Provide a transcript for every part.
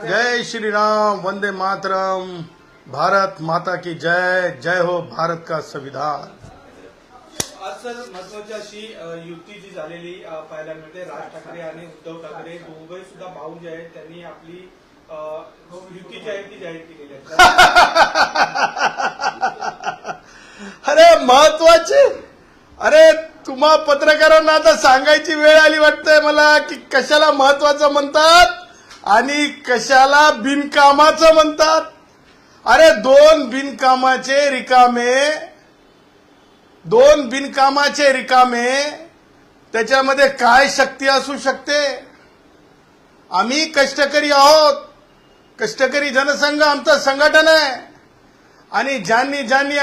जय श्री राम, वंदे मातरम, भारत माता की जय, जय हो भारत का संविधान। आज सर महत्वाची अशी युती जी झालेली पाहायला मिळते। राज ठाकरे आणि उद्धव ठाकरे दोघे सुद्धा भाऊ जे आहेत त्यांनी आपली युती जी आहे ती जाहीर केलेली आहे। अरे महत्वाचे, अरे तुम्हा पत्रकारांना आता सांगायची वेळ आली वाटतंय मला की कशाला महत्वाचं म्हणतात आणि कशाला बिनकामाचं म्हणतात। अरे दोन बिनकामाचे रिकामे त्याच्यामध्ये काय शक्ती असू शकते। आम्ही कष्टकरी आहोत, कष्टकरी जनसंघ आमचं संघटन आहे आणि ज्यांनी ज्यांनी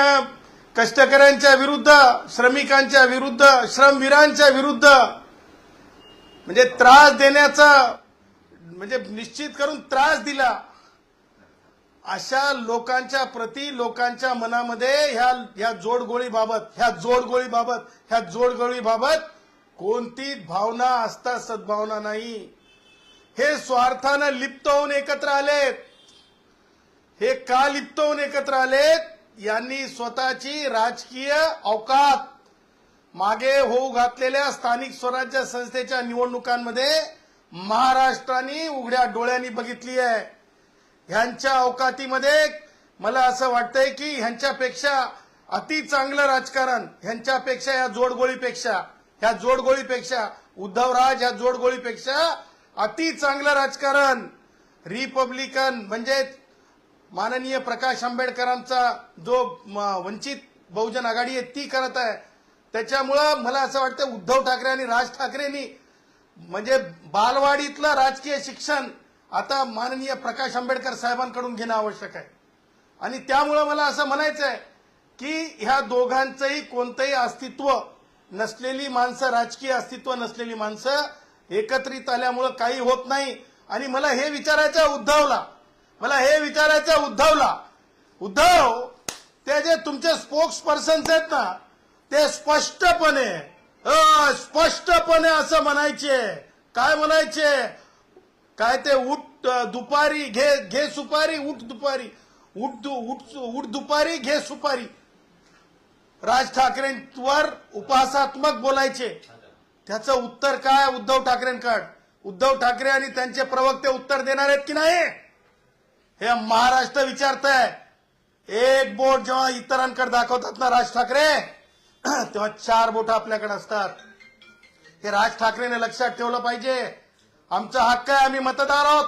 कष्टकऱ्यांच्या विरुद्ध, श्रमिकांच्या विरुद्ध, श्रमवीरांच्या विरुद्ध म्हणजे त्रास देण्याचा म्हणजे निश्चित करून त्रास दिला, अशा लोकांच्या प्रती लोकांच्या मनामध्ये ह्या जोडगोळीबाबत कोणतीच भावना असता सद्भावना नाही। हे स्वार्थानं लिप्त होऊन एकत्र आलेत। हे का लिप्त होऊन एकत्र आलेत? यांनी स्वतःची राजकीय अवकात मागे होऊ घातलेल्या स्थानिक स्वराज्य संस्थेच्या निवडणुकांमध्ये महाराष्ट्राने उघड्या डोळ्यांनी बघितली आहे। ह्यांच्या अवकातीमध्ये मला असं वाटतंय की ह्यांच्यापेक्षा अति चांगलं राजकारण, ह्यांच्यापेक्षा ह्या जोडगोळीपेक्षा उद्धवराज ह्या जोडगोळीपेक्षा अति चांगलं राजकारण रिपब्लिकन म्हणजे माननीय प्रकाश आंबेडकरांचा जो वंचित बहुजन आघाडी आहे ती करत आहे। त्याच्यामुळं मला असं वाटतं उद्धव ठाकरे आणि राज ठाकरेंनी म्हणजे बालवाडीतलं राजकीय शिक्षण आता माननीय प्रकाश आंबेडकर साहेबांकडून घेणं आवश्यक आहे। आणि त्यामुळं मला असं म्हणायचं आहे की ह्या दोघांचंही कोणतंही अस्तित्व नसलेली माणसं, राजकीय अस्तित्व नसलेली माणसं एकत्रित आल्यामुळं काही होत नाही। आणि मला हे विचारायचं उद्धवला, उद्धव ते जे तुमचे स्पोक्स पर्सन्स आहेत ना ते स्पष्टपणे असं म्हणायचे, काय म्हणायचे, काय ते उठ दुपारी घे सुपारी, उठ दुपारी घे सुपारी। राज ठाकरेंवर उपहासात्मक बोलायचे। त्याचं उत्तर काय उद्धव ठाकरेंकडे? उद्धव ठाकरे आणि त्यांचे प्रवक्ते उत्तर देणार आहेत की नाही हे महाराष्ट्र विचारतंय। एक बोट जेव्हा इतरांकडे दाखवतात ना राज ठाकरे तेव्हा 4 बोट आपल्याकडे असतात। हे राज ठाकरेने लक्षात ठेवलं पाहिजे। आमचा हक्क आहे, आम्ही मतदार आहोत।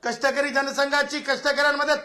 कष्टकरी जनसंघाची कष्टकऱ्यांमध्ये